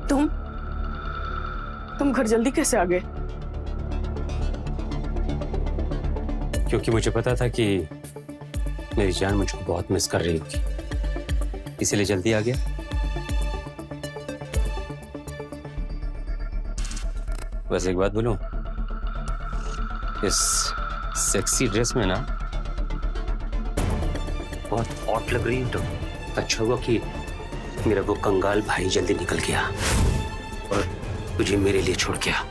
तुम घर जल्दी कैसे आ गए? क्योंकि मुझे पता था कि मेरी जान मुझको बहुत मिस कर रही होगी, इसीलिए जल्दी आ गया। बस एक बात बोलूं, इस सेक्सी ड्रेस में ना बहुत हॉट लग रही है। तो अच्छा हुआ कि मेरा वो कंगाल भाई जल्दी निकल गया और तुझे मेरे लिए छोड़ गया।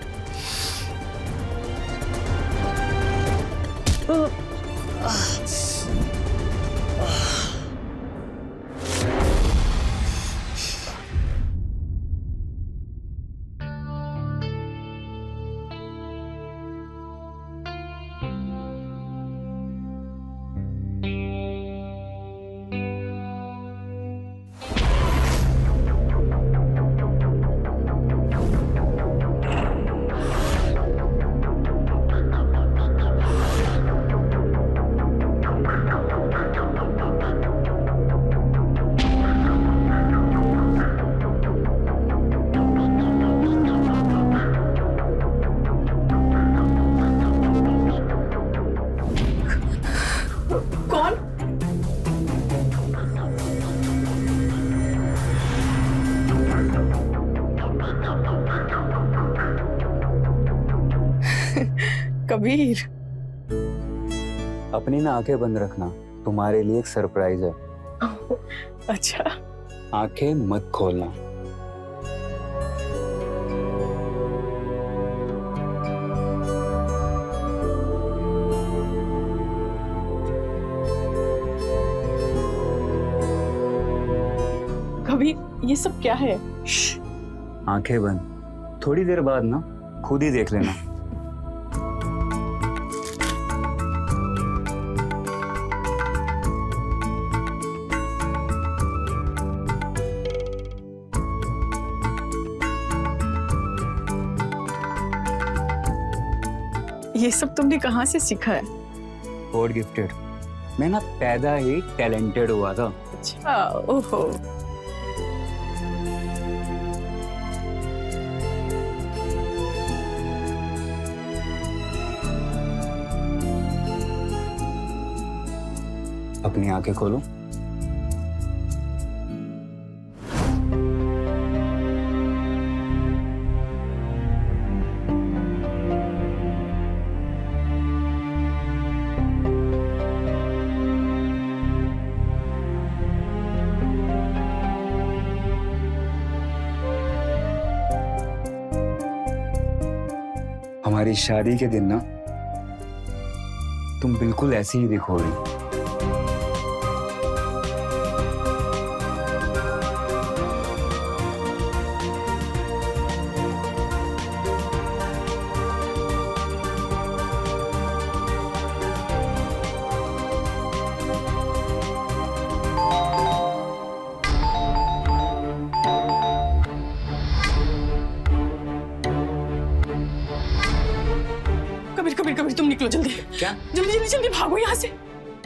कौन? कबीर, अपनी ना आंखें बंद रखना, तुम्हारे लिए एक सरप्राइज है। अच्छा। आंखें मत खोलना। कबीर, ये सब क्या है? आंखें बंद, थोड़ी देर बाद ना खुद ही देख लेना। ये सब तुमने कहाँ से सीखा है? God gifted. मैं ना पैदा ही टैलेंटेड हुआ था। अच्छा, ओहो। अपनी आंखें खोलो। हमारी शादी के दिन ना तुम बिल्कुल ऐसी ही दिखोगी। कबीर कबीर कबीर, तुम निकलो जल्दी। क्या? जल्दी जल्दी जल्दी भागो यहाँ से।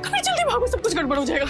कबीर जल्दी भागो, सब कुछ गड़बड़ हो जाएगा।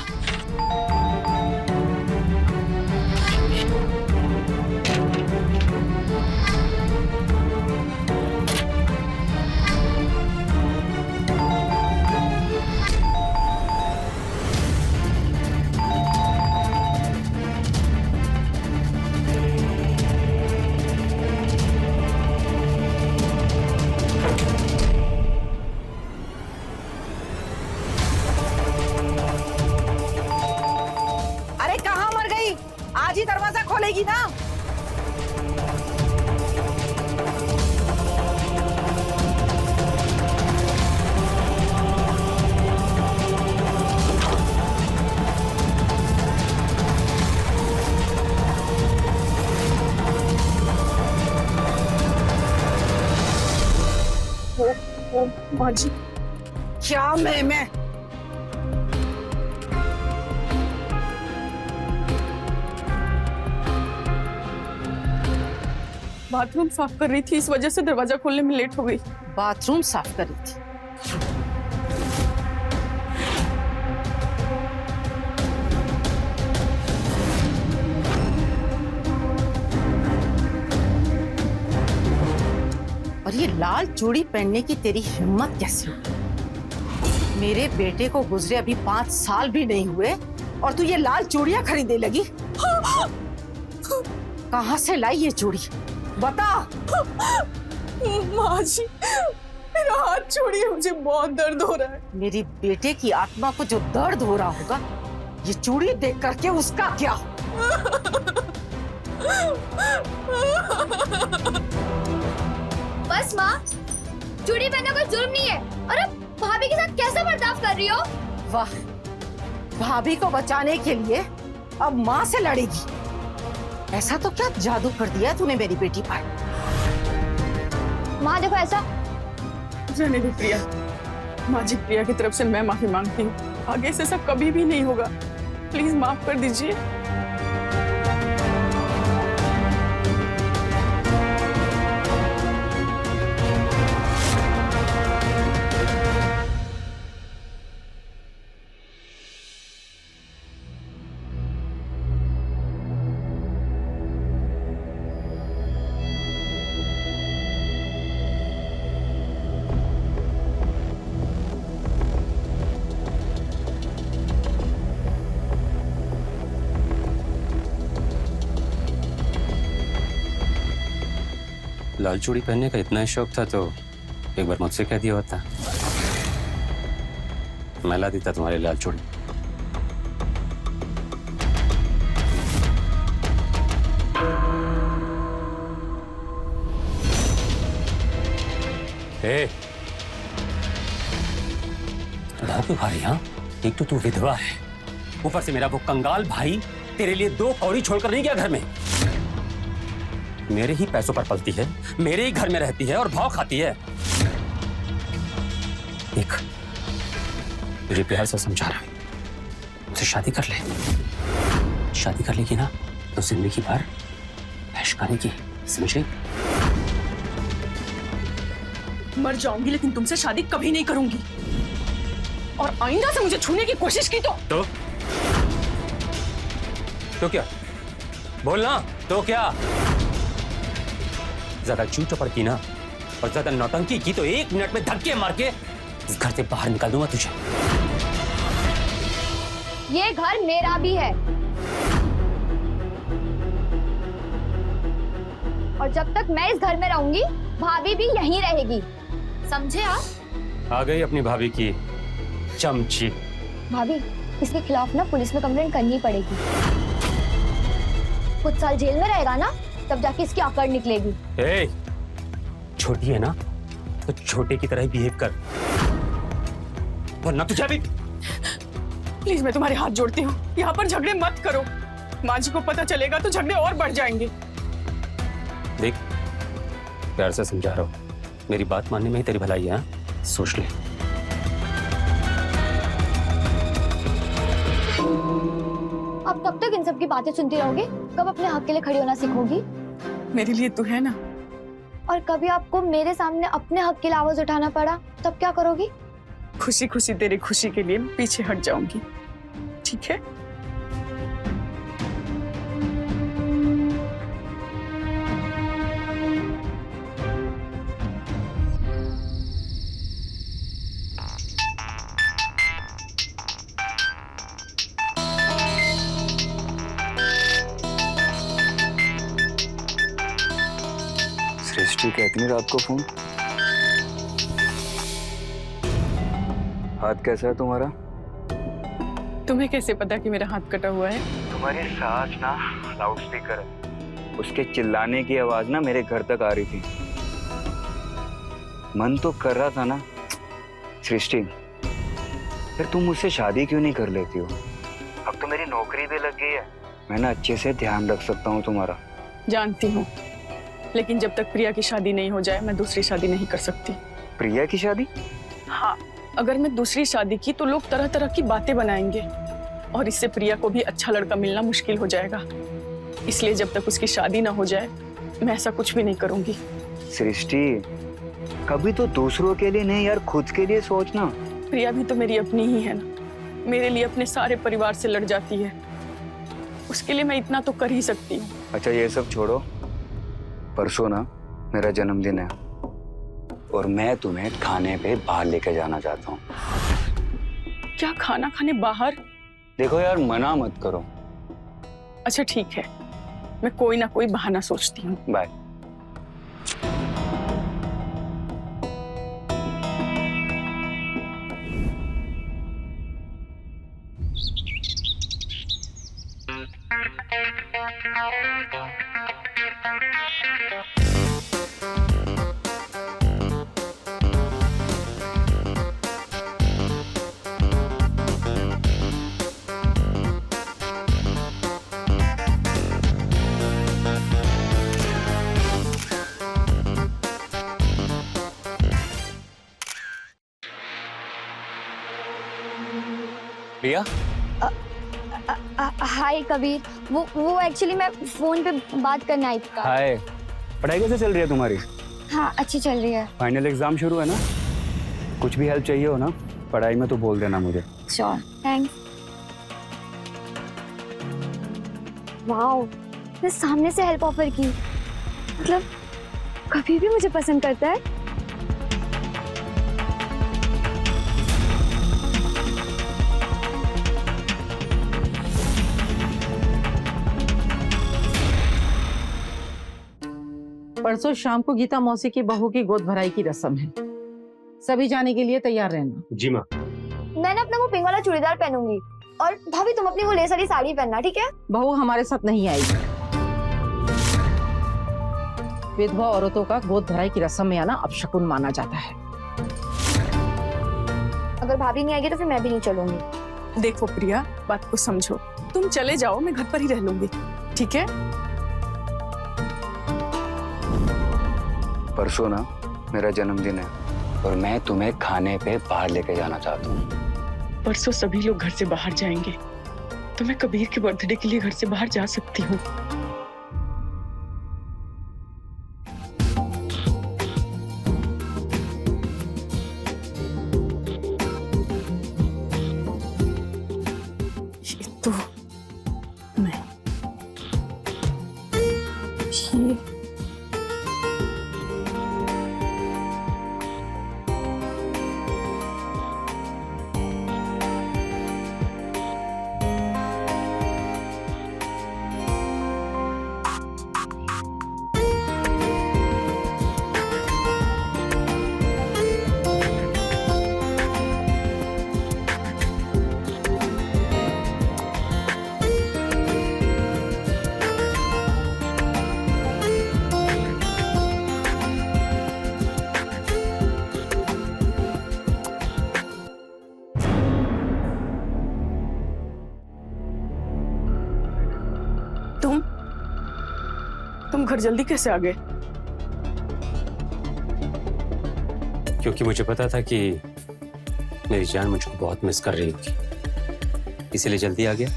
अरे कहाँ मर गई? आज ही दरवाजा खोलेगी ना? ओ माँ जी, क्या मैं बाथरूम साफ कर रही थी, इस वजह से दरवाजा खोलने में लेट हो गई। बाथरूम साफ कर रही थी? ये लाल चूड़ी पहनने की तेरी हिम्मत कैसे हुई? मेरे बेटे को गुजरे अभी 5 साल भी नहीं हुए और तू ये लाल चूड़ियां खरीदने लगी। कहाँ से लाई ये चूड़ी बता। माँ जी, मेरा हाथ छोड़िए, मुझे बहुत दर्द हो रहा है। मेरी बेटे की आत्मा को जो दर्द हो रहा होगा, ये चूड़ी देख करके उसका क्या? बस माँ, चूड़ी पहनना कोई जुर्म नहीं है। और अब भाभी के साथ कैसे बर्ताव कर रही हो? वाह, भाभी को बचाने के लिए अब माँ से लड़ेगी। ऐसा तो क्या जादू कर दिया तूने मेरी बेटी पर? माँ देखो, ऐसा रहने दो प्रिया। माँ जी, प्रिया की तरफ से मैं माफी मांगती हूँ। आगे से सब कभी भी नहीं होगा। प्लीज माफ कर दीजिए। लाल चूड़ी पहनने का इतना ही शौक था तो एक बार मुझसे कह दिया होता, मैं ला देता तुम्हारी लाल चूड़ी। क्यों खा रही? हाँ, एक तो तू विधवा है, ऊपर से मेरा वो कंगाल भाई तेरे लिए 2 कौड़ी छोड़कर नहीं गया घर में। मेरे ही पैसों पर पलती है, मेरे ही घर में रहती है और भाव खाती है। देख, तुझे प्यार से समझा रहा हूं, मुझसे शादी कर ले। शादी कर लेगी ना तो जिंदगी भर ऐश करेगी, समझे? मर जाऊंगी लेकिन तुमसे शादी कभी नहीं करूंगी। और आइंदा से मुझे छूने की कोशिश की तो क्या? बोलना तो क्या? ज्यादा चूचोपर की ना और ज्यादा नौटंकी की तो 1 मिनट में धक्के मार के इस घर से बाहर निकाल दूंगा तुझे। ये घर मेरा भी है और जब तक मैं इस घर में रहूंगी, भाभी भी यहीं रहेगी, समझे आप? आ गई अपनी भाभी की चमची। भाभी, इसके खिलाफ ना पुलिस में कंप्लेंट करनी पड़ेगी। कुछ साल जेल में रहेगा ना, तब जाके इसकी आकड़ निकलेगी। ए, छोटी है ना तो छोटे की तरह ही बिहेव कर, वरना तुझे भी। प्लीज मैं तुम्हारे हाथ जोड़ती हूँ, यहाँ पर झगड़े मत करो। माँ जी को पता चलेगा तो झगड़े और बढ़ जाएंगे। देख, प्यार से समझा रहा हूँ, मेरी बात मानने में ही तेरी भलाई है। सोच ले। अब कब तक इन सब की बातें सुनती रहोगे? कब अपने हक के लिए खड़ी होना सीखोगी? मेरे लिए तू है ना। और कभी आपको मेरे सामने अपने हक के लिए आवाज उठाना पड़ा, तब क्या करोगी? खुशी खुशी तेरी खुशी के लिए पीछे हट जाऊंगी, ठीक है? सृष्टि का इतनी रात को फोन? हाथ कैसा है तुम्हारा? तुम्हें कैसे पता कि मेरा हाथ कटा हुआ है? तुम्हारी सास ना लाउड स्पीकर है, उसके चिल्लाने की आवाज ना मेरे घर तक आ रही थी। मन तो कर रहा था ना, सृष्टि फिर तुम मुझसे शादी क्यों नहीं कर लेती हो? अब तो मेरी नौकरी भी लग गई है, मैं ना अच्छे से ध्यान रख सकता हूँ तुम्हारा। जानती हूँ, लेकिन जब तक प्रिया की शादी नहीं हो जाए मैं दूसरी शादी नहीं कर सकती। प्रिया की शादी? हाँ, अगर मैं दूसरी शादी की तो लोग तरह तरह की बातें बनाएंगे और इससे प्रिया को भी अच्छा लड़का मिलना मुश्किल हो जाएगा। इसलिए जब तक उसकी शादी ना हो जाए मैं ऐसा कुछ भी नहीं करूंगी। सृष्टि, कभी तो दूसरों के लिए नहीं यार, खुद के लिए सोचना। प्रिया भी तो मेरी अपनी ही है ना, मेरे लिए अपने सारे परिवार से लड़ जाती है, उसके लिए मैं इतना तो कर ही सकती हूँ। अच्छा ये सब छोड़ो, परसों ना मेरा जन्मदिन है, और मैं तुम्हें खाने पे बाहर लेके जाना चाहता हूँ। क्या खाना खाने बाहर? देखो यार, मना मत करो। अच्छा ठीक है, मैं कोई ना कोई बहाना सोचती हूँ। बाय। प्रिया, हाय कबीर, वो एक्चुअली मैं फोन पे बात करने आई थी। हाय, पढ़ाई कैसे चल रही है तुम्हारी? हाँ अच्छी चल रही है। फाइनल एग्जाम शुरू है ना? कुछ भी हेल्प चाहिए हो ना पढ़ाई में तो बोल देना मुझे। Sure, thanks. वाओ, मैं सामने से हेल्प ऑफर की, मतलब कभी भी मुझे पसंद करता है। परसों शाम को गीता मौसी की बहू की गोद भराई की रस्म है, सभी जाने के लिए तैयार रहना। जी माँ। मैं ना अपना वो पिंक वाला चूड़ीदार पहनूंगी और भाभी तुम अपनी वो लेस वाली साड़ी पहनना, ठीक है? बहू हमारे साथ नहीं आएगी। विधवा औरतों का गोद भराई की रस्म में आना अपशकुन माना जाता है। अगर भाभी नहीं आएगी तो फिर मैं भी नहीं चलूंगी। देखो प्रिया, बात को समझो। तुम चले जाओ, मैं घर पर ही रह लूंगी, ठीक है? परसों ना मेरा जन्मदिन है और मैं तुम्हें खाने पे बाहर लेके जाना चाहता हूँ। परसों सभी लोग घर से बाहर जाएंगे, तो मैं कबीर के बर्थडे के लिए घर से बाहर जा सकती हूँ। ये तो नहीं, ये तुम घर जल्दी कैसे आ गए? क्योंकि मुझे पता था कि मेरी जान मुझको बहुत मिस कर रही होगी, इसीलिए जल्दी आ गया।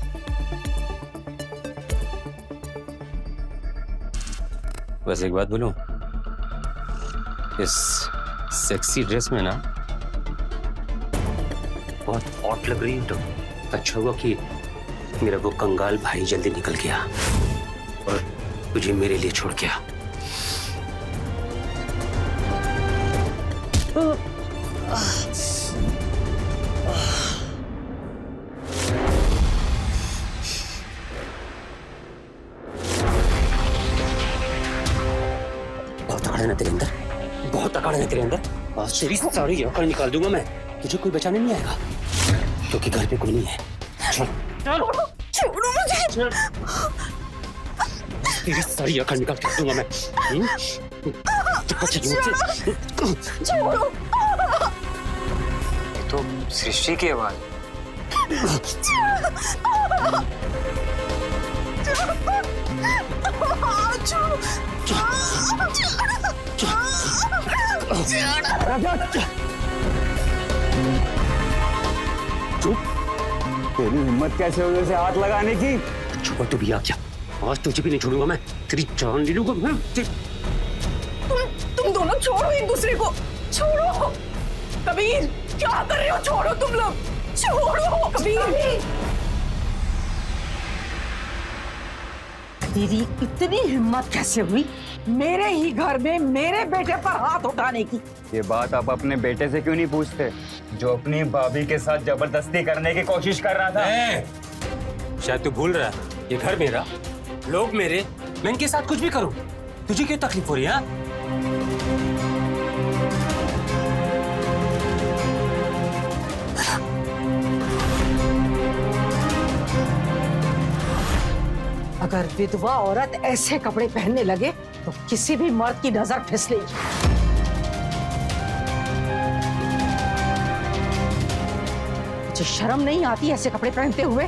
बस एक बात बोलूं, इस सेक्सी ड्रेस में ना बहुत हॉट लग रही है। तो अच्छा हुआ कि मेरा वो कंगाल भाई जल्दी निकल गया और तुझे मेरे लिए छोड़ गया। बहुत अकड़ है तेरे अंदर, बहुत अकड़ है तेरे अंदर। आज तेरी सारी अकड़ निकाल दूंगा मैं, तुझे कोई बचाने नहीं आएगा क्योंकि घर पे कोई नहीं है। चल चल, छोड़ो मुझे। तेरी सारी अकड़ निकाल के दूंगा मैं। छोड़ो। तो सृष्टि की आवाज। तेरी हिम्मत कैसे हुई उसे हाथ लगाने की? छुपा तो भी आ क्या? आज तुझे भी नहीं छोड़ूंगा मैं, तेरी जान ले लूंगा मैं। तुम दोनों छोड़ो एक दूसरे को, छोड़ो। कबीर क्या कर रहे हो? छोड़ो तुम लोग, छोड़ो कबीर। तेरी इतनी हिम्मत कैसे हुई मेरे ही घर में मेरे बेटे पर हाथ उठाने की? ये बात आप अपने बेटे से क्यों नहीं पूछते, जो अपनी भाभी के साथ जबरदस्ती करने की कोशिश कर रहा था? शायद तू भूल रहा है, ये घर मेरा, लोग मेरे, मैं इनके साथ कुछ भी करूं, तुझे क्यों तकलीफ हो रही है? अगर विधवा औरत ऐसे कपड़े पहनने लगे तो किसी भी मर्द की नजर फिसलेगी। मुझे शर्म नहीं आती ऐसे कपड़े पहनते हुए?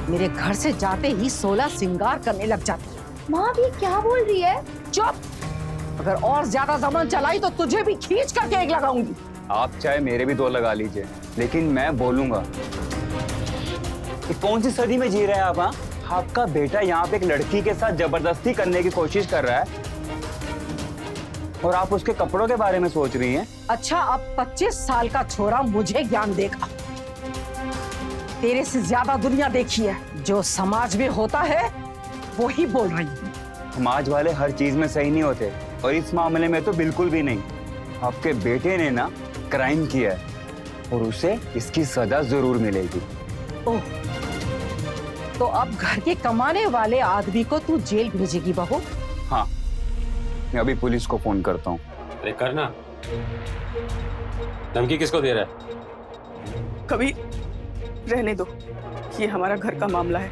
मेरे घर से जाते ही 16 श्रृंगार करने लग जाती है। माँ भी क्या बोल रही है? चुप! अगर और ज्यादा जबान चलाई तो तुझे भी खींच करके एक लगाऊंगी। आप चाहे मेरे भी 2 लगा लीजिए, लेकिन मैं बोलूंगा। ये कौन सी सदी में जी रहे हैं आप? हाँ, आपका बेटा यहाँ पे एक लड़की के साथ जबरदस्ती करने की कोशिश कर रहा है और आप उसके कपड़ों के बारे में सोच रही हैं। अच्छा, अब 25 साल का छोरा मुझे ज्ञान देगा। तेरे से ज्यादा दुनिया देखी है। जो समाज में होता है वो ही बोल रही हूँ। समाज वाले हर चीज में सही नहीं होते और इस मामले में तो बिल्कुल भी नहीं। आपके बेटे ने ना क्राइम किया है और उसे इसकी सजा जरूर मिलेगी। ओह, तो अब घर के कमाने वाले आदमी को तू जेल भेजेगी बहू? हाँ, मैं अभी पुलिस को फोन करता हूँ। अरे करना, धमकी किसको दे रहा है? कभी रहने दो, ये हमारा घर का मामला है,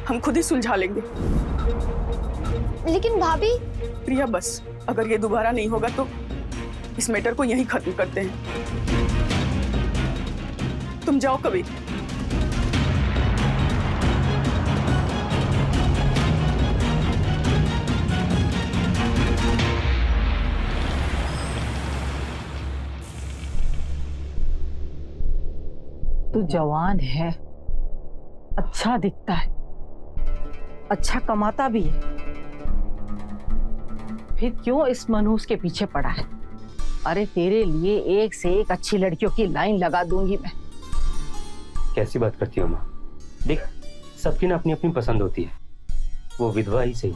हम खुद ही सुलझा लेंगे। लेकिन भाभी। प्रिया बस, अगर ये दोबारा नहीं होगा तो इस मैटर को यहीं खत्म करते हैं। तुम जाओ कभी। तू जवान है, अच्छा दिखता है, अच्छा कमाता भी है, फिर क्यों इस मनहूस के पीछे पड़ा है? अरे तेरे लिए एक से एक अच्छी लड़कियों की लाइन लगा दूंगी मैं। कैसी बात करती हो माँ? देख, सबकी ना अपनी अपनी पसंद होती है, वो विधवा ही सही,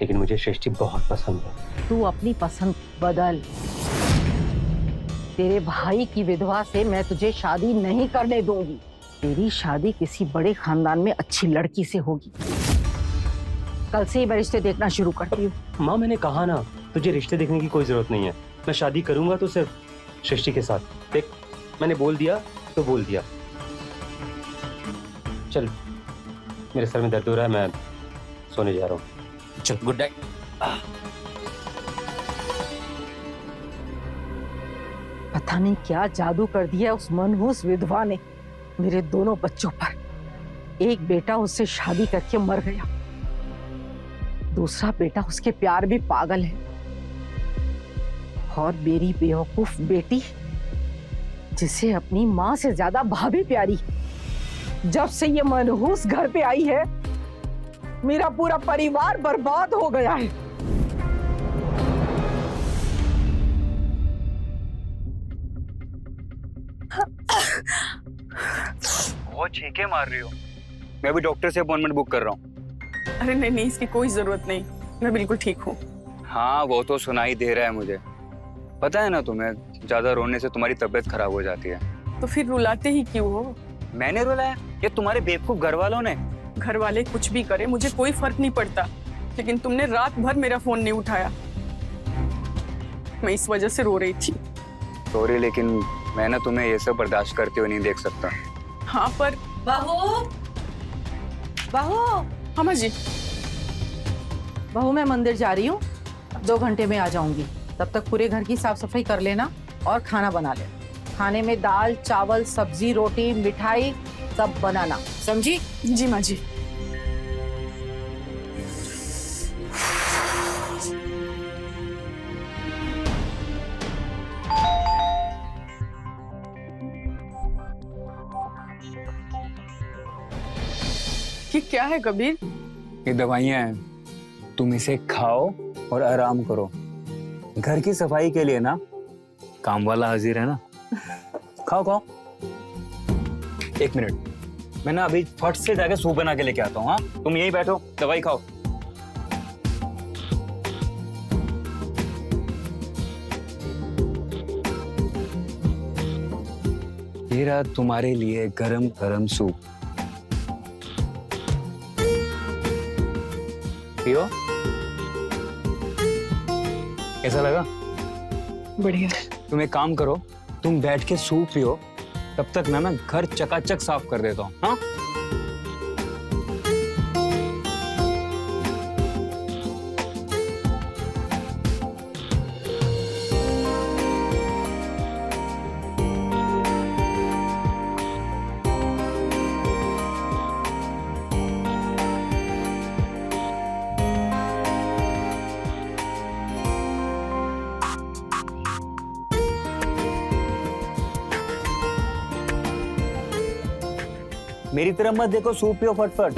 लेकिन मुझे सृष्टि बहुत पसंद है। तू अपनी पसंद बदल। तेरे भाई की विधवा से मैं तुझे शादी नहीं करने दूंगी। तेरी शादी किसी बड़े खानदान में अच्छी लड़की से होगी। कल से ही मैं रिश्ते देखना शुरू करती हूँ। माँ, मैंने कहा ना, तुझे रिश्ते देखने की कोई जरूरत नहीं है। मैं शादी करूंगा तो सिर्फ सृष्टि के साथ। देख, मैंने बोल दिया तो बोल दिया। चल, मेरे सर में दर्द हो रहा है, मैं सोने जा रहा हूँ। चल, गुड नाइट। पता नहीं क्या जादू कर दिया उस मनहूस विधवा ने मेरे दोनों बच्चों पर। एक बेटा उससे शादी करके मर गया, दूसरा बेटा उसके प्यार में पागल है, और मेरी बेवकूफ बेटी जिसे अपनी माँ से ज्यादा भाभी प्यारी। जब से ये मनहूस घर पे आई है मेरा पूरा परिवार बर्बाद हो गया है। बहुत छींके मार रही हो। मैं भी डॉक्टर से अपॉइंटमेंट बुक कर रहा हूँ। अरे नहीं नहीं, इसकी कोई जरूरत नहीं, मैं बिल्कुल ठीक हूँ। हाँ, वो तो सुनाई दे रहा है मुझे। पता है ना तुम्हें, ज्यादा रोने से तुम्हारी तबीयत खराब हो जाती है। तो फिर रुलाते ही क्यों हो? मैंने रुलाया? ये तुम्हारे बेवकूफ घर वालों ने। घर वाले कुछ भी करे मुझे कोई फर्क नहीं पड़ता, लेकिन तुमने रात भर मेरा फोन नहीं उठाया, मैं इस वजह से रो रही थी। सॉरी, लेकिन मैं ना तुम्हें ये सब बर्दाश्त करते हुए नहीं देख सकता। हाँ पर बहू, बहू, हाँ माँ जी। बहू मैं मंदिर जा रही हूँ, 2 घंटे में आ जाऊंगी। तब तक पूरे घर की साफ सफाई कर लेना और खाना बना लेना। खाने में दाल, चावल, सब्जी, रोटी, मिठाई सब बनाना, समझी? जी माँ जी। ये क्या है कबीर? ये दवाइयाँ हैं, तुम इसे खाओ और आराम करो। घर की सफाई के लिए ना काम वाला हाजिर है ना। खाओ खाओ। 1 मिनट, मैं ना अभी फट से जाके सूप बना के लेके आता हूँ। हाँ, तुम यहीं बैठो, दवाई खाओ। ये रहा तुम्हारे लिए गरम गरम सूप, पियो। कैसा लगा? बढ़िया। तुम एक काम करो, तुम बैठ के सूप पियो, तब तक ना मैं घर चकाचक साफ कर देता हूँ। हाँ, मेरी तरफ मत देखो, सूप पियो फटफट।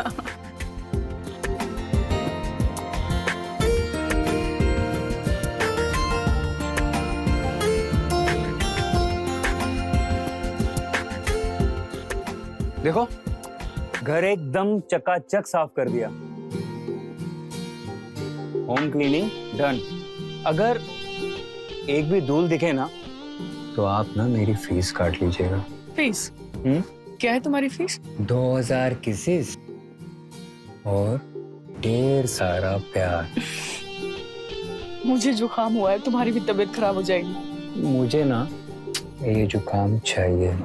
देखो, घर एकदम चकाचक साफ कर दिया। Home cleaning done. अगर एक भी धूल दिखे ना, तो आप ना मेरी फीस काट लीजिएगा। फीस? क्या है तुम्हारी फीस? 2000 किसेस और ढेर सारा प्यार। मुझे जुकाम हुआ है, तुम्हारी भी तबीयत खराब हो जाएगी। मुझे ना ये जुकाम चाहिए।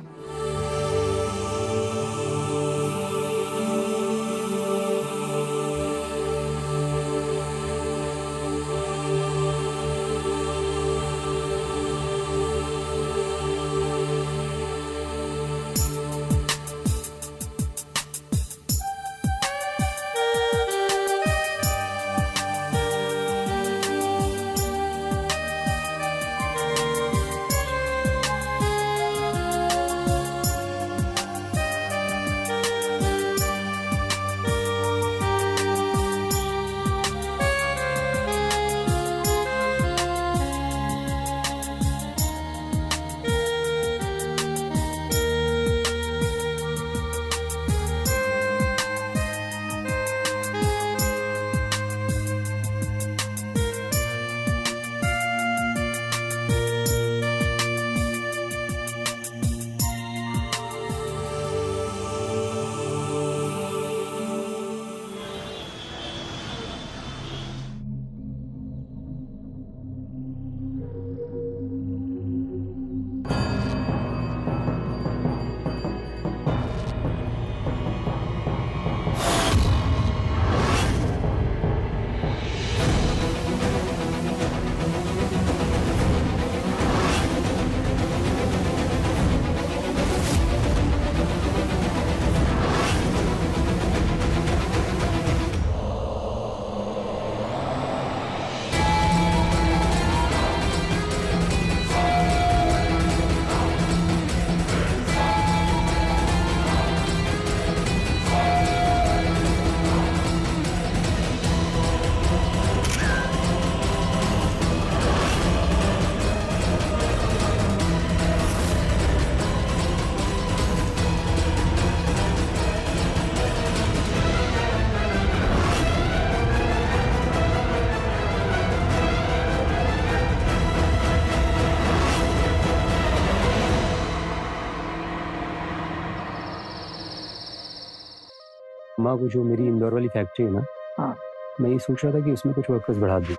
माँ, वो जो मेरी इंदौर वाली फैक्ट्री है ना, हाँ। मैं ये सोच रहा था कि उसमें कुछ वर्कर्स बढ़ा दूं।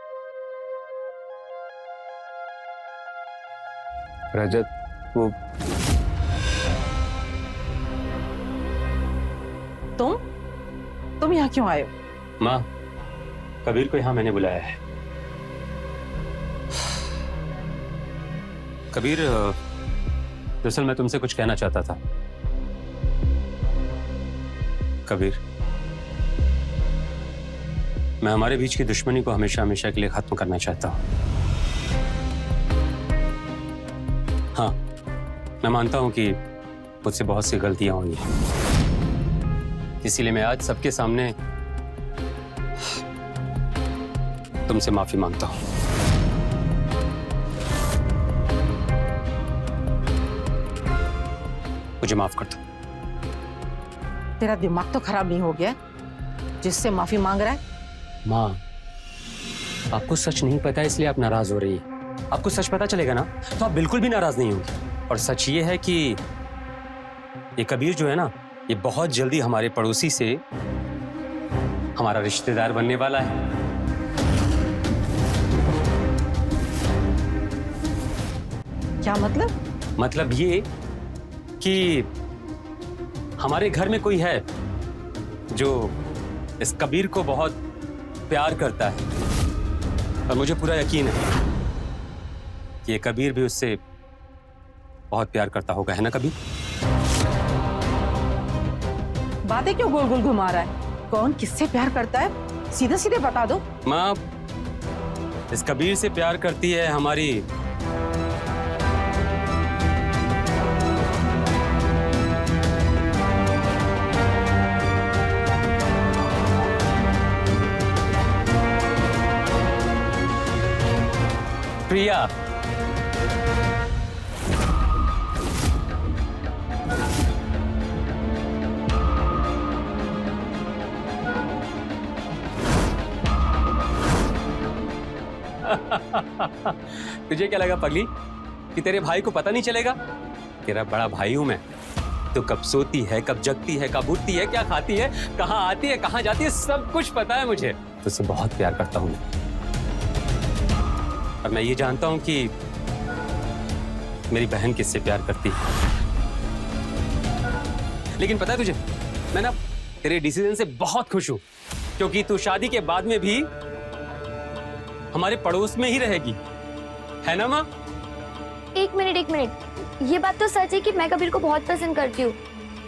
रजत, वो तुम यहाँ क्यों आए हो? माँ, कबीर को यहाँ मैंने बुलाया है। कबीर, दरअसल मैं तुमसे कुछ कहना चाहता था। कबीर, मैं हमारे बीच की दुश्मनी को हमेशा हमेशा के लिए खत्म करना चाहता हूँ। हाँ, मैं मानता हूं कि मुझसे बहुत सी गलतियां हुई हैं, इसीलिए मैं आज सबके सामने तुमसे माफी मांगता हूं। मुझे माफ कर दो। तेरा दिमाग तो खराब नहीं हो गया जिससे माफी मांग रहा है? माँ, आपको सच नहीं पता इसलिए आप नाराज हो रही है। आपको सच पता चलेगा ना तो आप बिल्कुल भी नाराज नहीं होंगी। और सच ये है कि ये कबीर जो है ना, ये बहुत जल्दी हमारे पड़ोसी से हमारा रिश्तेदार बनने वाला है। क्या मतलब? मतलब ये कि हमारे घर में कोई है जो इस कबीर को बहुत प्यार करता है, और मुझे पूरा यकीन है कि ये कबीर भी उससे बहुत प्यार करता होगा, है ना कबीर? बातें क्यों गोल गोल घुमा रहा है? कौन किससे प्यार करता है? सीधे सीधे बता दो। माँ, इस कबीर से प्यार करती है हमारी प्रिया। तुझे क्या लगा पगली कि तेरे भाई को पता नहीं चलेगा? तेरा बड़ा भाई हूं मैं। तो कब सोती है, कब जगती है, कब उठती है, क्या खाती है, कहाँ आती है, कहाँ जाती है, सब कुछ पता है मुझे। तुझसे बहुत प्यार करता हूं मैं। और मैं ये जानता हूं कि मेरी बहन किससे प्यार करती है। लेकिन पता है तुझे, मैं ना तेरे डिसीजन से बहुत खुश हूं, क्योंकि तू शादी के बाद में भी हमारे पड़ोस में ही रहेगी, है ना माँ? एक मिनट, ये बात तो सच है कि मैं कबीर को बहुत पसंद करती हूँ,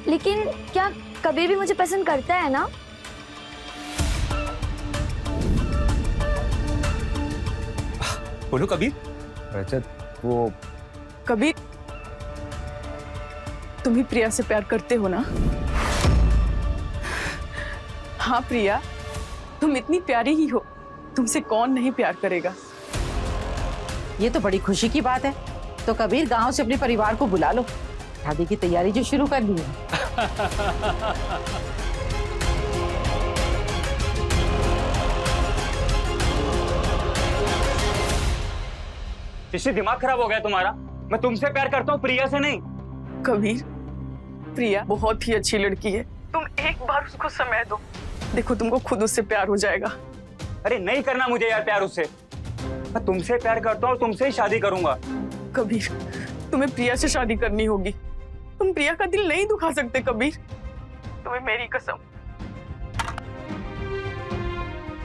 लेकिन क्या कबीर भी मुझे पसंद करता है ना? बोलो कबीर। रजत, वो कबीर, तुम भी प्रिया से प्यार करते हो ना? हाँ प्रिया, तुम इतनी प्यारी ही हो, तुमसे कौन नहीं प्यार करेगा। ये तो बड़ी खुशी की बात है। तो कबीर, गांव से अपने परिवार को बुला लो, शादी की तैयारी जो शुरू कर दी है। शिष्य, दिमाग खराब हो गया तुम्हारा? मैं तुमसे प्यार करता हूँ, प्रिया से नहीं। कबीर, प्रिया बहुत ही अच्छी लड़की है, तुम एक बार उसको समय दो, देखो तुमको खुद उससे प्यार हो जाएगा। अरे नहीं करना मुझे यार प्यार उससे। मैं तुमसे प्यार करता हूँ और तुमसे ही शादी करूंगा। कबीर, तुम्हें प्रिया से शादी करनी होगी, तुम प्रिया का दिल नहीं दुखा सकते कबीर, तुम्हें मेरी कसम।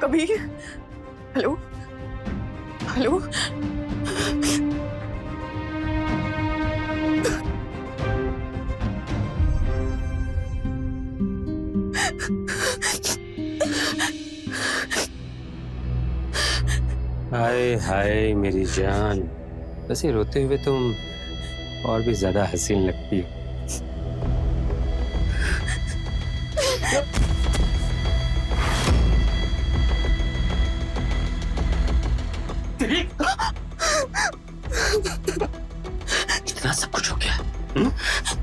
कबीर, हेलो हेलो, हाय हाय मेरी जान, वैसे रोते हुए तुम और भी ज्यादा हसीन लगती हो। इतना सब कुछ हो गया,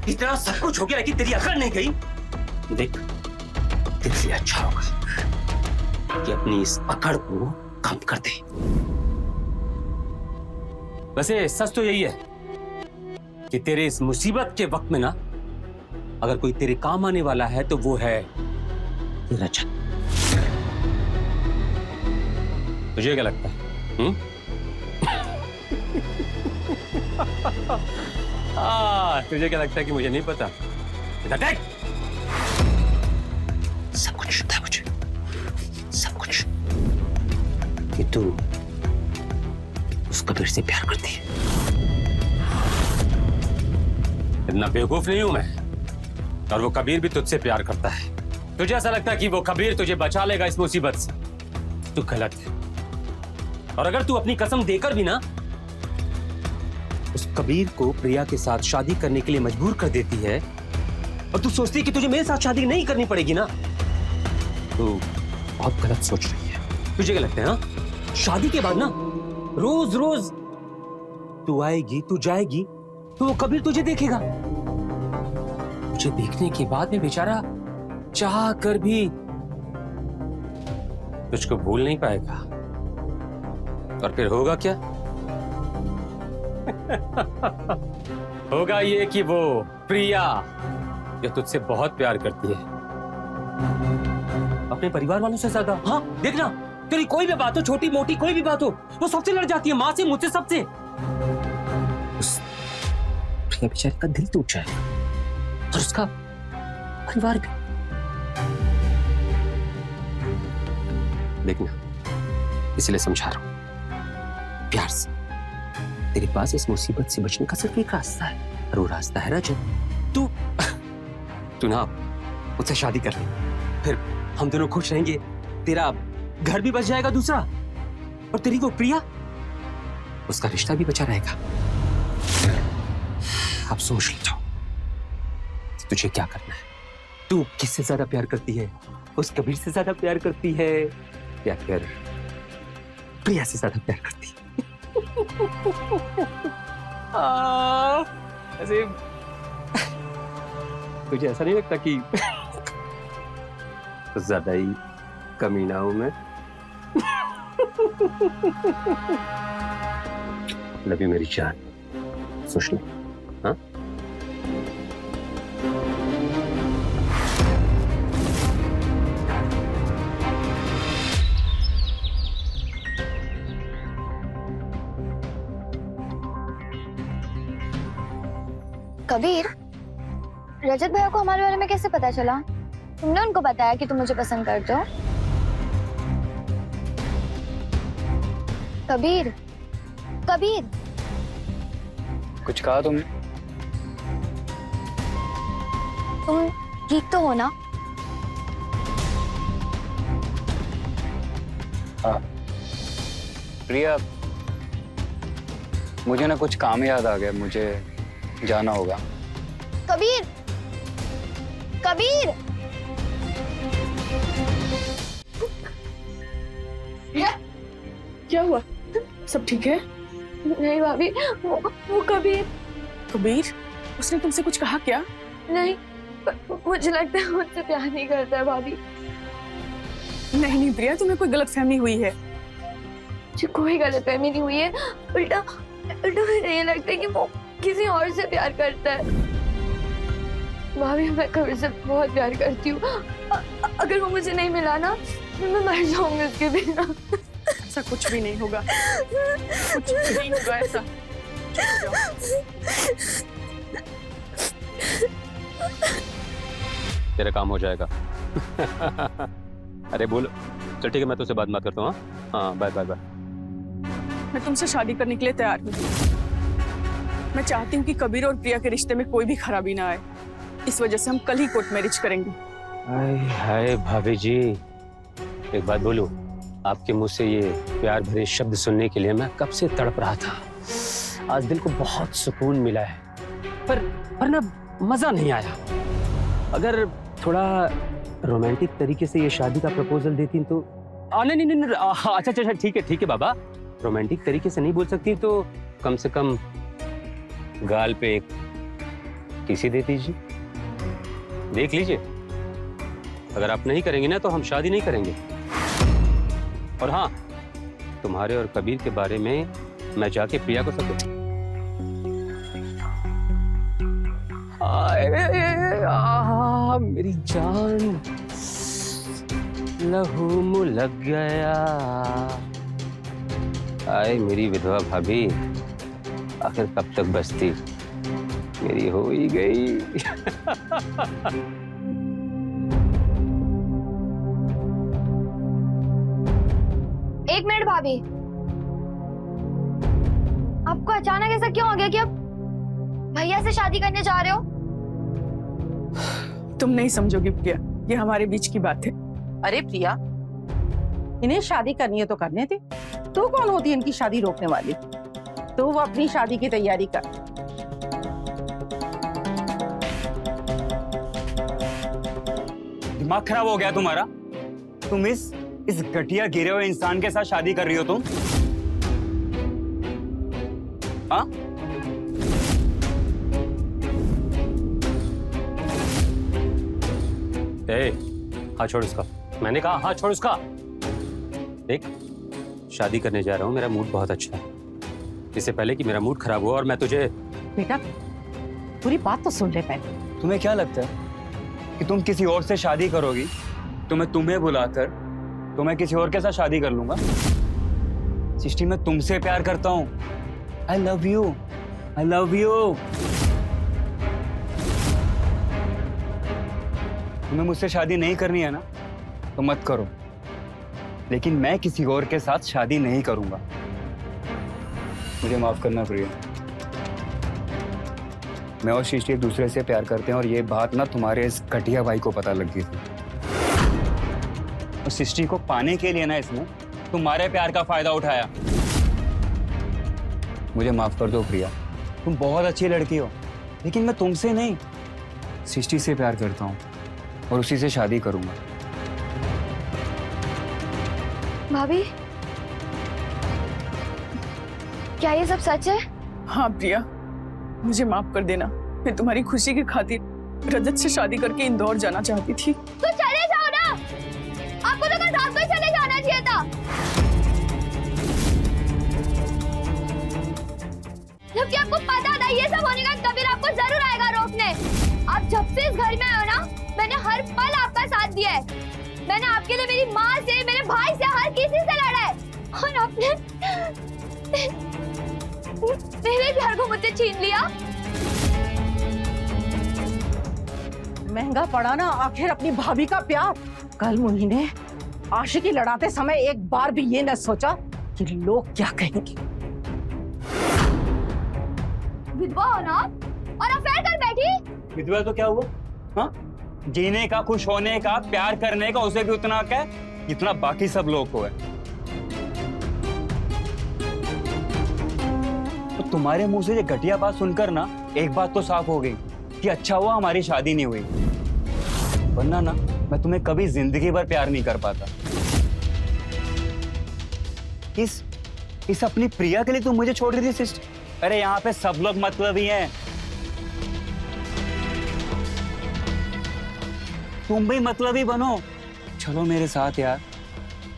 इतना सब कुछ हो गया कि तेरी अकल नहीं गई। देख, तेरे लिए अच्छा होगा कि अपनी इस अकड़ को कम कर दे। वैसे सच तो यही है कि तेरे इस मुसीबत के वक्त में ना, अगर कोई तेरे काम आने वाला है तो वो है रजत। तुझे क्या लगता है? तुझे क्या लगता है कि मुझे नहीं पता? देख, सब कुछ पता है मुझे, सब कुछ, कि तू उस कबीर से प्यार करती है। इतना बेवकूफ नहीं हूं मैं, और वो कबीर भी तुझसे प्यार करता है। तुझे ऐसा लगता है कि वो कबीर तुझे बचा लेगा इस मुसीबत से? तू गलत है। और अगर तू अपनी कसम देकर भी ना उस कबीर को प्रिया के साथ शादी करने के लिए मजबूर कर देती है, और तू सोचती है कि तुझे मेरे साथ शादी नहीं करनी पड़ेगी ना, तो बहुत गलत सोच रही है। तुझे क्या लगता है ना, शादी के बाद ना रोज रोज तू आएगी, तू जाएगी, तो वो कबीर तुझे देखेगा। तुझे देखने के बाद में बेचारा चाह कर भी तुझको भूल नहीं पाएगा। और फिर होगा क्या? होगा ये कि वो प्रिया जो तुझसे बहुत प्यार करती है, अपने परिवार वालों से ज्यादा। हाँ देखना, तेरी कोई भी बात हो, छोटी मोटी कोई भी बात हो, वो सबसे लड़ जाती है, माँ से, मुझसे, सबसे। उस प्रिया बेचारी का दिल टूट जाएगा और उसका परिवार भी। देखना, इसलिए समझा रहा हूं प्यार से। तेरे पास इस मुसीबत से बचने का सिर्फ एक रास्ता है, और वो रास्ता है रजत। तू ना मुझसे शादी कर ले, फिर हम दोनों खुश रहेंगे, तेरा घर भी बच जाएगा दूसरा, और तेरी वो प्रिया, उसका रिश्ता भी बचा रहेगा। अब सोच लेता हूं तुझे क्या करना है। तू किससे ज्यादा प्यार करती है? उस कबीर से ज्यादा प्यार करती है या फिर प्रिया से ज्यादा प्यार करती है? ऐसे तुझे ऐसा नहीं लगता कि कुछ ज्यादा ही कमीना हूं मैं? लव यू मेरी जान, सोच ले। हाँ कबीर, रजत भैया को हमारे बारे में कैसे पता चला? तुमने उनको बताया कि तुम मुझे पसंद करते हो? कबीर, कबीर, कुछ कहा तुमने? तुम ठीक तो हो ना? हाँ प्रिया, मुझे ना कुछ काम याद आ गया, मुझे जाना होगा। कबीर, कबीर, क्या हुआ? सब ठीक है? नहीं भाभी, वो कबीर। कबीर, उसने तुमसे कुछ कहा क्या? नहीं, मुझे लगता है मुझसे प्यार नहीं करता है भाभी। नहीं नहीं प्रिया, तुम्हें कोई गलतफहमी हुई है। मुझे कोई गलतफहमी नहीं हुई है, उल्टा उल्टा मुझे ये लगता है कि वो किसी और से प्यार करता है। भाभी, मैं कबीर से बहुत प्यार करती हूँ। अगर वो मुझे नहीं मिला ना, तो मैं मर जाऊंगी उसके बिना। ऐसा कुछ भी नहीं होगा, कुछ भी नहीं होगा ऐसा। चुप हो जाओ। तेरा काम हो जाएगा। अरे बोलो, चल ठीक है, मैं तुझसे बात करता हूँ। हाँ बाय बाय बाय। मैं तुमसे शादी करने के लिए तैयार हूँ। मैं चाहती हूँ कि कबीर और प्रिया के रिश्ते में कोई भी खराबी ना आए। इस वजह से हम कल ही कोर्ट मैरिज करेंगे। हाय हाय भाभी जी, एक बात बोलूं, आपके मुंह से ये प्यार भरे शब्द सुनने के लिए मैं कब से तड़प रहा था। आज दिल को बहुत सुकून मिला है, पर ना मजा नहीं आया। अगर थोड़ा रोमांटिक तरीके से ये शादी का प्रपोजल देती तो। नहीं नहीं नहीं, अच्छा ठीक है बाबा, रोमांटिक तरीके से नहीं बोल सकती तो कम से कम गाल पे एक किसी दे दीजिए, देख लीजिए। अगर आप नहीं करेंगे ना तो हम शादी नहीं करेंगे। और हाँ, तुम्हारे और कबीर के बारे में मैं जाके प्रिया को सब मेरी जान, लहू मुँह लग गया। आए मेरी विधवा भाभी, आखिर कब तक बसती, मेरी हो ही गई। एक मिनट भाभी, आपको अचानक ऐसा क्यों हो गया कि आप भैया से शादी करने जा रहे हो? तुम नहीं समझोगी प्रिया, ये हमारे बीच की बात है। अरे प्रिया, इन्हें शादी करनी है तो करने दे। तू कौन होती है इनकी शादी रोकने वाली? तो वो अपनी शादी की तैयारी कर। दिमाग खराब हो गया तुम्हारा? तुम इस घटिया गिरे हुए इंसान के साथ शादी कर रही हो तुम? हाँ? ए, हाँ छोड़ उसका, मैंने कहा हाँ छोड़ उसका। देख, शादी करने जा रहा हूँ, मेरा मूड बहुत अच्छा है। इससे पहले कि मेरा मूड खराब हुआ और मैं तुझे। बेटा पूरी बात तो सुन ले पहले। तुम्हें क्या लगता है कि तुम किसी और से शादी करोगी तो मैं तुम्हें बुलाकर तो मैं किसी और के साथ शादी कर लूंगा? सृष्टि, मैं तुमसे प्यार करता हूँ। I love you, I love you. तुम्हें मुझसे शादी नहीं करनी है ना तो मत करो, लेकिन मैं किसी और के साथ शादी नहीं करूंगा। मुझे माफ करना प्रिया। मैं और सृष्टि एक दूसरे से प्यार करते हैं और ये बात ना तुम्हारे इस घटिया भाई को पता लग गई थी। और सृष्टि को पाने के लिए ना इसने तुम्हारे प्यार का फायदा उठाया। मुझे माफ कर दो प्रिया, तुम बहुत अच्छी लड़की हो, लेकिन मैं तुमसे नहीं सृष्टि से प्यार करता हूँ और उसी से शादी करूंगा। भाभी, क्या ये सब सच है? हाँ प्रिया, मुझे माफ कर देना। मैं तुम्हारी खुशी की खातिर रजत से शादी करके इंदौर जाना चाहती थी। तो चले जाओ ना, आपको तो कल रात को ही चले जाना चाहिए था। जबकि आपको पता था ये सब होने का, कबीर आपको जरूर आएगा रोकने। आप जब से इस घर में आए हो ना, मैंने हर पल आपका साथ दिया है। मैंने आपके लिए मेरी माँ से, मेरे भाई से, हर किसी से लड़ा है, और आपने मेरे प्यार को मुझसे छीन लिया। महंगा पड़ा ना आखिर अपनी भाभी का प्यार। कल मुन्नी ने आशिकी लड़ाते समय एक बार भी ये न सोचा कि लोग क्या कहेंगे। विधवा हो ना और अफेयर कर बैठी। विधवा तो क्या हुआ? हाँ, जीने का, खुश होने का, प्यार करने का उसे भी उतना क्या है जितना बाकी सब लोग को है। तो तुम्हारे मुंह से ये घटिया बात सुनकर ना एक बात तो साफ हो गई कि अच्छा हुआ हमारी शादी नहीं हुई, वरना ना मैं तुम्हें कभी जिंदगी भर प्यार नहीं कर पाता। इस अपनी प्रिया के लिए तुम मुझे छोड़ रही थी सिस्टर? अरे यहाँ पे सब लोग मतलबी हैं, तुम भी मतलबी बनो। चलो मेरे साथ यार,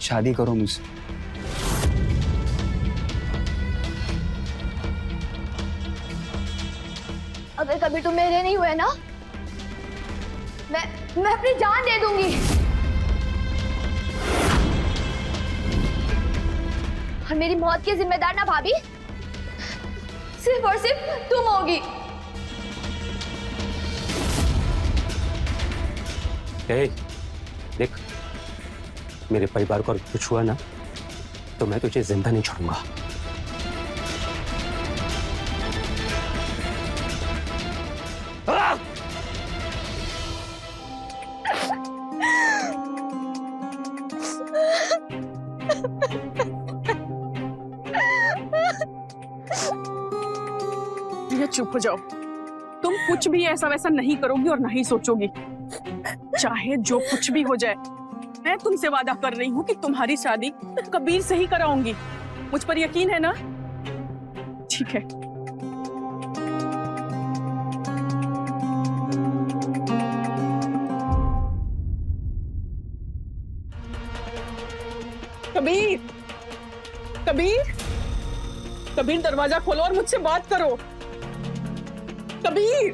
शादी करो मुझसे। अगर कभी तुम मेरे नहीं हुए ना, मैं अपनी जान दे दूंगी। और मेरी मौत की जिम्मेदार ना भाभी, सिर्फ और सिर्फ तुम होगी। देख, मेरे परिवार को अगर कुछ हुआ ना तो मैं तुझे जिंदा नहीं छोड़ूंगा। चुप हो जाओ। तुम कुछ भी ऐसा वैसा नहीं करोगी और नहीं सोचोगी। चाहे जो कुछ भी हो जाए, मैं तुमसे वादा कर रही हूँ कि तुम्हारी शादी कबीर से ही कराऊंगी। मुझ पर यकीन है ना? ठीक है। कबीर, कबीर, कबीर, दरवाजा खोलो और मुझसे बात करो। कबीर,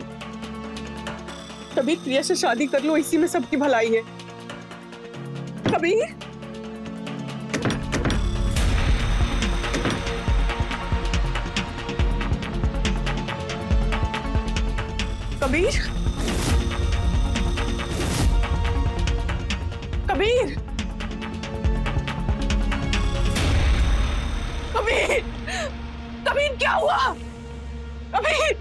कबीर, प्रिया से शादी कर लो, इसी में सबकी भलाई है। कबीर, कबीर, कबीर, कबीर, कबीर, क्या हुआ? कबीर,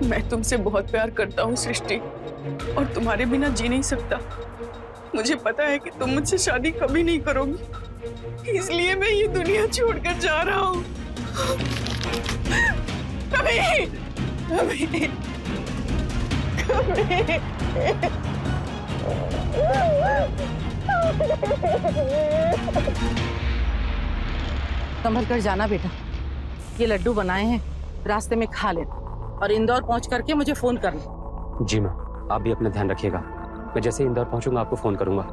मैं तुमसे बहुत प्यार करता हूँ सृष्टि, और तुम्हारे बिना जी नहीं सकता। मुझे पता है कि तुम मुझसे शादी कभी नहीं करोगी, इसलिए मैं ये दुनिया छोड़कर जा रहा हूँ। कबीर, कबीर, कबीर। संभल कर जाना बेटा, ये लड्डू बनाए हैं, रास्ते में खा लेना। और इंदौर पहुंच करके मुझे फोन करना। जी माँ, आप भी अपना ध्यान रखिएगा। मैं जैसे ही इंदौर पहुंचूंगा आपको फोन करूंगा।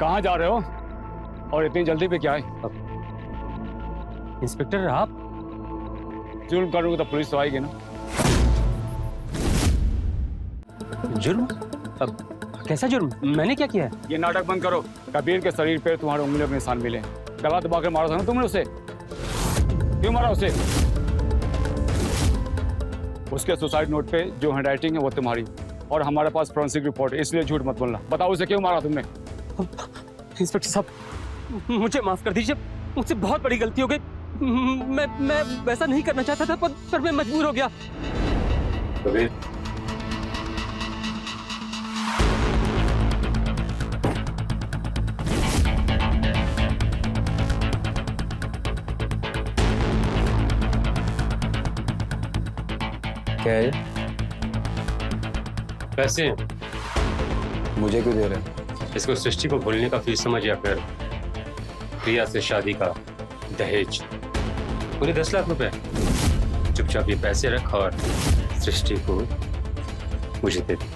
कहाँ जा रहे हो और इतनी जल्दी पे क्या है? इंस्पेक्टर आप? जुर्म करोगे तो पुलिस तो आएगी ना। जुर्म? अब कैसा जुर्म? मैंने क्या किया है? ये नाटक बंद करो। कबीर के शरीर पे तुम्हारे उंगलियों के निशान मिले। गला दबा के मारा था ना तुमने उसे? क्यों मारा उसे? उसके सुसाइड नोट पे जो हैंडराइटिंग है वो तुम्हारी, और हमारे पास फोरेंसिक रिपोर्ट है, इसलिए झूठ मत बोलना। बताओ उसे क्यों मारा तुमने? इंस्पेक्टर साहब, मुझे माफ कर दीजिए, मुझसे बहुत बड़ी गलती हो गई। मैं वैसा नहीं करना चाहता था, पर मैं मजबूर हो गया। कबीर, क्या है? पैसे मुझे क्यों दे रहे हैं? इसको सृष्टि को भूलने का फीस समझ, या फिर प्रिया से शादी का दहेज? पूरे 10 लाख रुपए। चुपचाप ये पैसे रख और सृष्टि को मुझे दे दे।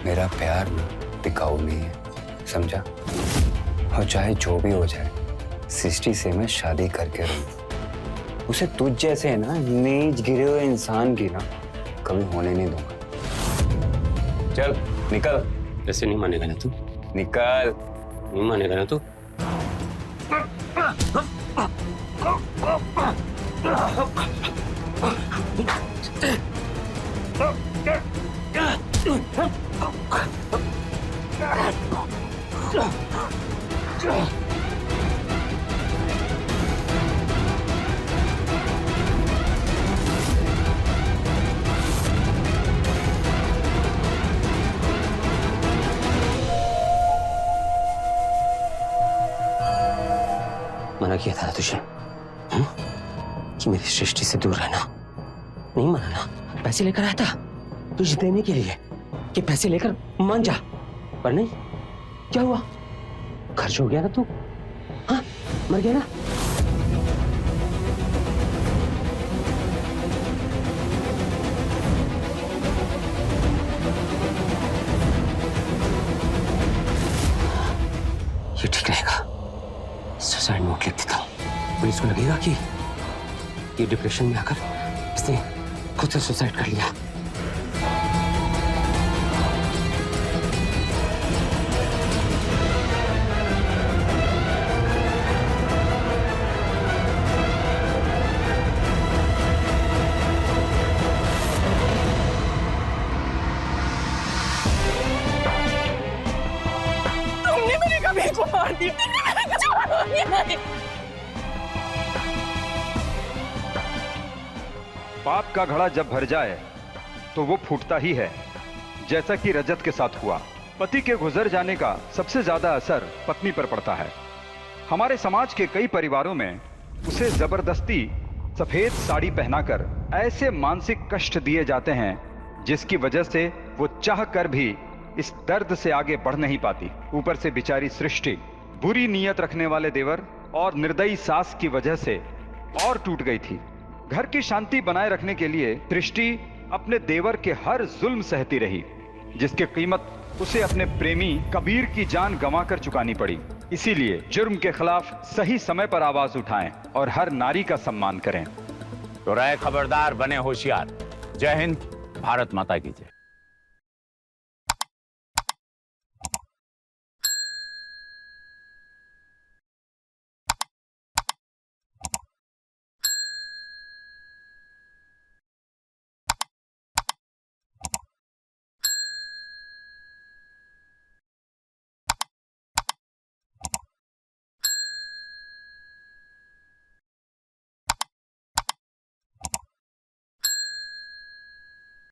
मेरा प्यार ना टिकाऊ नहीं है, समझा? और चाहे जो भी हो जाए, सृष्टि से मैं शादी करके रहूंगा। उसे तुझ जैसे ना नीच गिरे हुए इंसान की ना कभी होने नहीं दूंगा। चल निकल। ऐसे नहीं मानेगा ना तू? निकल। नहीं मानेगा ना तू? मना किया था ना तुझे कि मेरी सृष्टि से दूर रहना? नहीं माना ना? पैसे लेकर आया था तुझे देने के लिए कि पैसे लेकर मान जा, पर नहीं। क्या हुआ? खर्च हो गया ना तू? हाँ, मर गया ना? ये ठीक रहेगा। सुसाइड नोट लिख देता हूँ। पुलिस को लगेगा कि ये डिप्रेशन में आकर इसने खुद से सुसाइड कर लिया। तुमने मेरे कबीर को मार दिया। तुमने मेरे को मार दिया। पाप का घड़ा जब भर जाए तो वो फूटता ही है, जैसा कि रजत के साथ हुआ। पति के गुजर जाने का सबसे ज्यादा असर पत्नी पर पड़ता है। हमारे समाज के कई परिवारों में उसे जबरदस्ती सफेद साड़ी पहनाकर ऐसे मानसिक कष्ट दिए जाते हैं जिसकी वजह से वो चाह कर भी इस दर्द से आगे बढ़ नहीं पाती। ऊपर से बेचारी सृष्टि बुरी नीयत रखने वाले देवर और निर्दयी सास की वजह से और टूट गई थी। घर की शांति बनाए रखने के लिए सृष्टि अपने देवर के हर जुल्म सहती रही, जिसकी कीमत उसे अपने प्रेमी कबीर की जान गंवाकर चुकानी पड़ी। इसीलिए जुर्म के खिलाफ सही समय पर आवाज उठाएं और हर नारी का सम्मान करें। तो रहे खबरदार, बने होशियार। जय हिंद, भारत माता की जय।